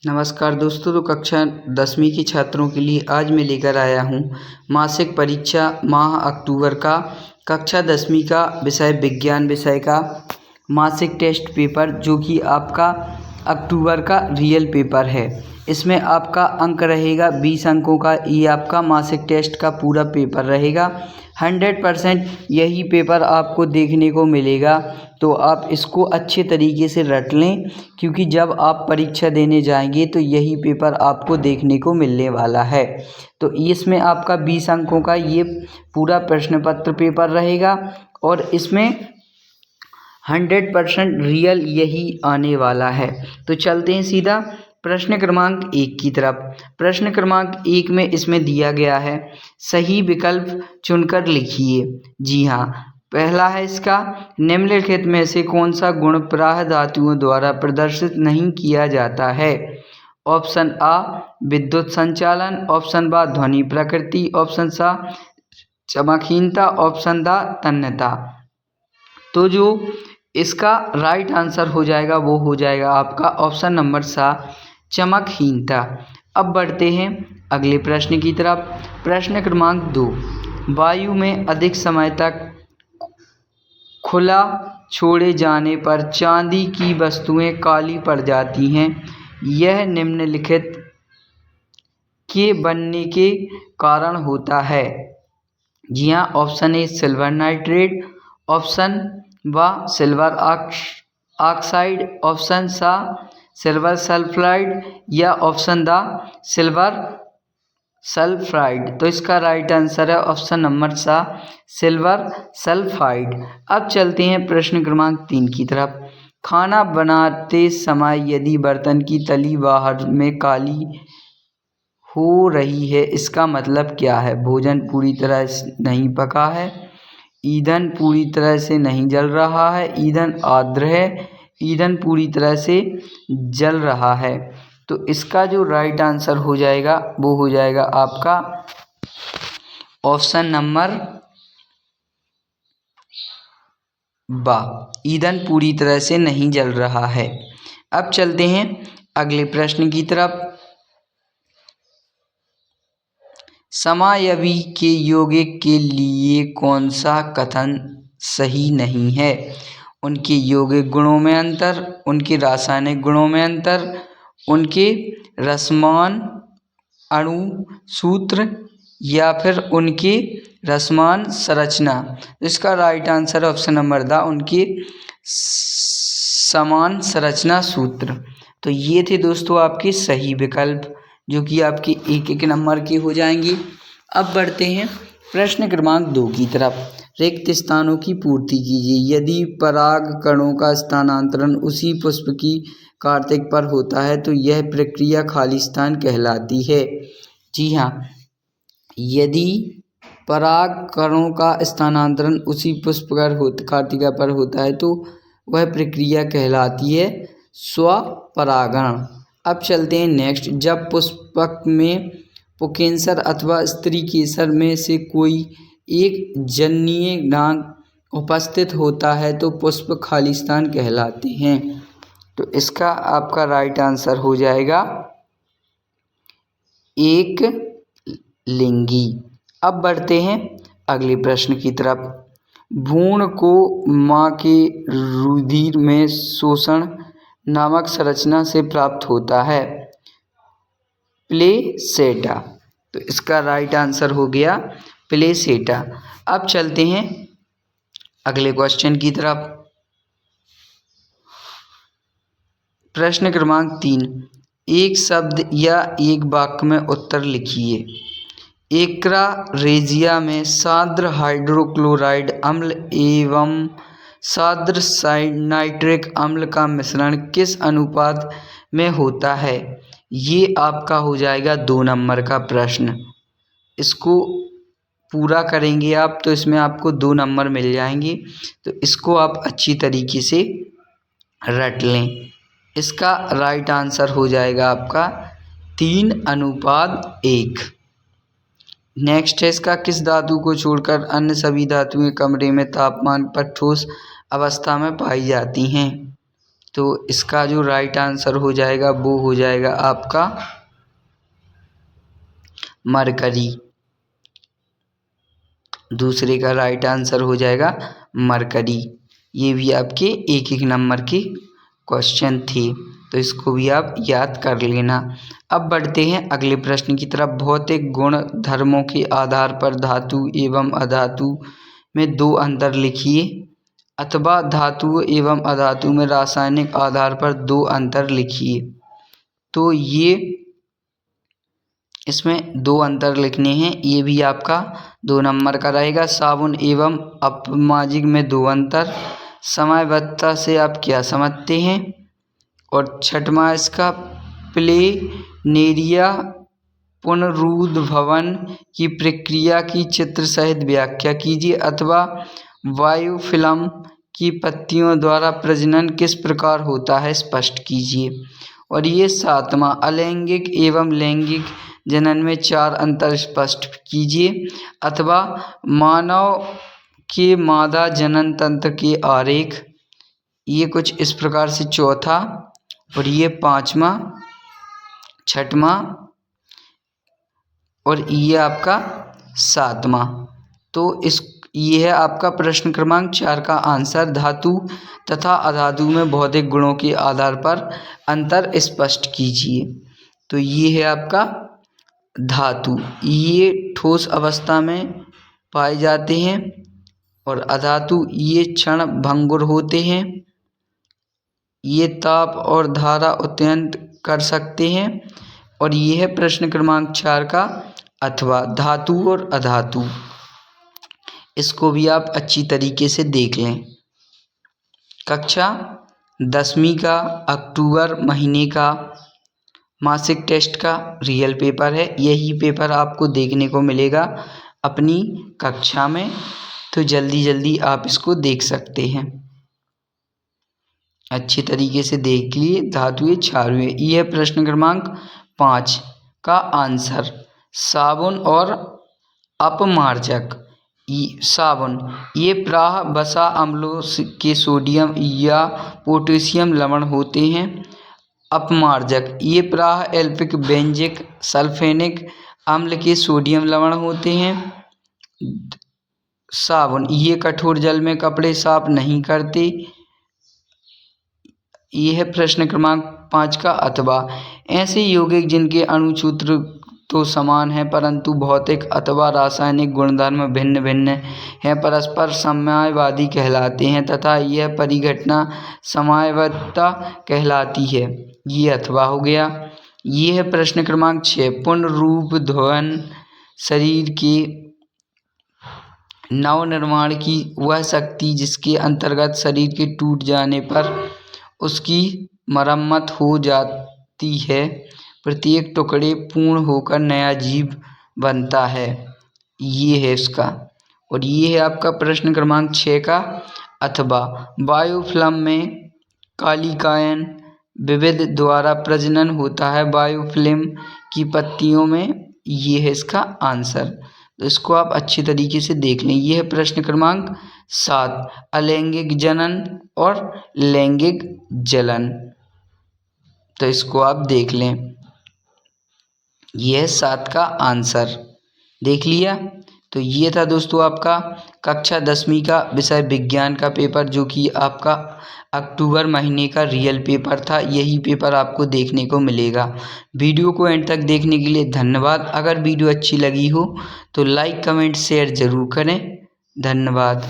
नमस्कार दोस्तों। तो कक्षा 10वीं के छात्रों के लिए आज मैं लेकर आया हूँ मासिक परीक्षा माह अक्टूबर का कक्षा 10वीं का विषय विज्ञान विषय का मासिक टेस्ट पेपर, जो कि आपका अक्टूबर का रियल पेपर है। इसमें आपका अंक रहेगा 20 अंकों का। ये आपका मासिक टेस्ट का पूरा पेपर रहेगा। 100% यही पेपर आपको देखने को मिलेगा, तो आप इसको अच्छे तरीके से रट लें, क्योंकि जब आप परीक्षा देने जाएंगे तो यही पेपर आपको देखने को मिलने वाला है। तो इसमें आपका 20 अंकों का ये पूरा प्रश्न पत्र पेपर रहेगा और इसमें 100% रियल यही आने वाला है। तो चलते हैं सीधा प्रश्न क्रमांक 1 की तरफ। प्रश्न क्रमांक 1 में इसमें दिया गया है, सही विकल्प चुनकर लिखिए। जी हाँ, पहला है इसका, निम्नलिखित में से कौन सा गुण प्राह धातुओं द्वारा प्रदर्शित नहीं किया जाता है। ऑप्शन आ विद्युत संचालन, ऑप्शन बा ध्वनि प्रकृति, ऑप्शन सा चमकहीनता, ऑप्शन दा तन्यता। तो जो इसका राइट आंसर हो जाएगा वो हो जाएगा आपका ऑप्शन नंबर सा चमकहीनता। अब बढ़ते हैं अगले प्रश्न की तरफ। प्रश्न क्रमांक 2, वायु में अधिक समय तक खुला छोड़े जाने पर चांदी की वस्तुएं काली पड़ जाती हैं। यह निम्नलिखित के बनने के कारण होता है। जी हाँ, option A silver nitrate, option व सिल्वर ऑक्साइड, ऑप्शन सा सिल्वर सल्फाइड या ऑप्शन द सिल्वर सल्फाइड। तो इसका राइट आंसर है ऑप्शन नंबर सा सिल्वर सल्फाइड। अब चलते हैं प्रश्न क्रमांक 3 की तरफ। खाना बनाते समय यदि बर्तन की तली बाहर में काली हो रही है, इसका मतलब क्या है। भोजन पूरी तरह से नहीं पका है, ईंधन पूरी तरह से नहीं जल रहा है, ईंधन आर्द्र है, ईंधन पूरी तरह से जल रहा है। तो इसका जो राइट आंसर हो जाएगा वो हो जाएगा आपका ऑप्शन नंबर बा, ईंधन पूरी तरह से नहीं जल रहा है। अब चलते हैं अगले प्रश्न की तरफ। समायवी के यौगिक के लिए कौन सा कथन सही नहीं है। उनके यौगिक गुणों में अंतर, उनके रासायनिक गुणों में अंतर, उनके रसमान अणु सूत्र या फिर उनके रसमान संरचना। इसका right answer option number the उनके समान संरचना सूत्र। तो ये थे दोस्तों आपके सही विकल्प, जो कि आपके 1-1 नंबर के हो जाएंगे। अब बढ़ते हैं प्रश्न क्रमांक 2 की तरफ। रिक्त स्थानों की पूर्ति कीजिए। यदि पराग कणों का स्थानांतरण उसी पुष्प की कार्तिक पर होता है तो यह प्रक्रिया खाली स्थान कहलाती है। जी हाँ, यदि पराग कणों का स्थानांतरण उसी पुष्प पर कार्तिका पर होता है तो वह प्रक्रिया कहलाती है स्वपरागण। अब चलते हैं नेक्स्ट। जब पुष्पक में पुंकेसर अथवा स्त्री केसर में से कोई एक जनीय नाग उपस्थित होता है तो पुष्प खाली स्थान कहलाते हैं। तो इसका आपका राइट आंसर हो जाएगा एक लिंगी। अब बढ़ते हैं अगले प्रश्न की तरफ। भ्रूण को मां के रुधिर में शोषण नामक संरचना से प्राप्त होता है, प्लेसेटा। तो इसका राइट आंसर हो गया प्लेसेटा। अब चलते हैं अगले क्वेश्चन की तरफ। प्रश्न क्रमांक 3, एक शब्द या एक वाक्य में उत्तर लिखिए। एक्रा रेजिया में साद्र हाइड्रोक्लोराइड अम्ल एवं साद्र नाइट्रिक अम्ल का मिश्रण किस अनुपात में होता है। ये आपका हो जाएगा 2 नंबर का प्रश्न। इसको पूरा करेंगे आप तो इसमें आपको 2 नंबर मिल जाएंगे। तो इसको आप अच्छी तरीके से रट लें। इसका राइट आंसर हो जाएगा आपका 3:1। नेक्स्ट है इसका, किस धातु को छोड़कर अन्य सभी धातुएं कमरे में तापमान पर ठोस अवस्था में पाई जाती हैं। तो इसका जो राइट आंसर हो जाएगा वो हो जाएगा आपका मरकरी। दूसरे का राइट आंसर हो जाएगा मरकरी। ये भी आपके एक एक नंबर के क्वेश्चन थे, तो इसको भी आप याद कर लेना। अब बढ़ते हैं अगले प्रश्न की तरफ। भौतिक गुण धर्मों के आधार पर धातु एवं अधातु में दो अंतर लिखिए, अथवा धातु एवं अधातु में रासायनिक आधार पर दो अंतर लिखिए। तो ये इसमें दो अंतर लिखने हैं, ये भी आपका 2 नंबर का रहेगा। साबुन एवं अपमाजिक में दो अंतर, समयबद्धता से आप क्या समझते हैं। और छठवां इसका प्लेनेरिया पुनरुद्भवन की प्रक्रिया की चित्र सहित व्याख्या कीजिए, अथवा वायु फिल्म की पत्तियों द्वारा प्रजनन किस प्रकार होता है स्पष्ट कीजिए। और ये सातवां अलैंगिक एवं लैंगिक जनन में 4 अंतर स्पष्ट कीजिए, अथवा मानव के मादा जनन तंत्र के आरेख। ये कुछ इस प्रकार से चौथा, और ये 5वां, 6वां और ये आपका 7वां। तो ये है आपका प्रश्न क्रमांक 4 का आंसर। धातु तथा अधातु में भौतिक गुणों के आधार पर अंतर स्पष्ट कीजिए। तो ये है आपका धातु, ये ठोस अवस्था में पाए जाते हैं, और अधातु ये क्षण भंगुर होते हैं, ये ताप और धारा उत्पन्न कर सकते हैं। और ये है प्रश्न क्रमांक 4 का अथवा धातु और अधातु। इसको भी आप अच्छी तरीके से देख लें। कक्षा 10वीं का अक्टूबर महीने का मासिक टेस्ट का रियल पेपर है। यही पेपर आपको देखने को मिलेगा अपनी कक्षा में, तो जल्दी जल्दी आप इसको देख सकते हैं। अच्छी तरीके से देख लिए। धातुएं क्षारीय, यह प्रश्न क्रमांक 5 का आंसर। साबुन और अपमार्जक। साबुन ये प्रायः वसा अम्लों के सोडियम या पोटेशियम लवण होते हैं। अपमार्जक ये प्रायः एल्पिक बेंजिक सल्फेनिक अम्ल के सोडियम लवण होते हैं। साबुन ये कठोर जल में कपड़े साफ नहीं करते। यह है प्रश्न क्रमांक 5 का अथवा। ऐसे यौगिक जिनके अणुसूत्र तो समान है परंतु भौतिक अथवा रासायनिक गुणधर्म भिन्न भिन्न हैं, परस्पर समवायवादी कहलाते हैं तथा यह परिघटना समवायवता कहलाती है। ये अथवा हो गया। ये है प्रश्न क्रमांक 6। पुनरुद्भवन शरीर के नवनिर्माण की वह शक्ति जिसके अंतर्गत शरीर के टूट जाने पर उसकी मरम्मत हो जाती है, प्रत्येक टुकड़े पूर्ण होकर नया जीव बनता है। ये है इसका। और ये है आपका प्रश्न क्रमांक 6 का अथवा। वायुफिल्म में कालिकायन विविध द्वारा प्रजनन होता है वायुफिल्म की पत्तियों में। ये है इसका आंसर। तो इसको आप अच्छी तरीके से देख लें। यह है प्रश्न क्रमांक 7 अलैंगिक जनन और लैंगिक जलन। तो इसको आप देख लें। यह 7 का आंसर देख लिया। तो ये था दोस्तों आपका कक्षा 10वीं का विषय विज्ञान का पेपर, जो कि आपका अक्टूबर महीने का रियल पेपर था। यही पेपर आपको देखने को मिलेगा। वीडियो को एंड तक देखने के लिए धन्यवाद। अगर वीडियो अच्छी लगी हो तो लाइक कमेंट शेयर ज़रूर करें। धन्यवाद।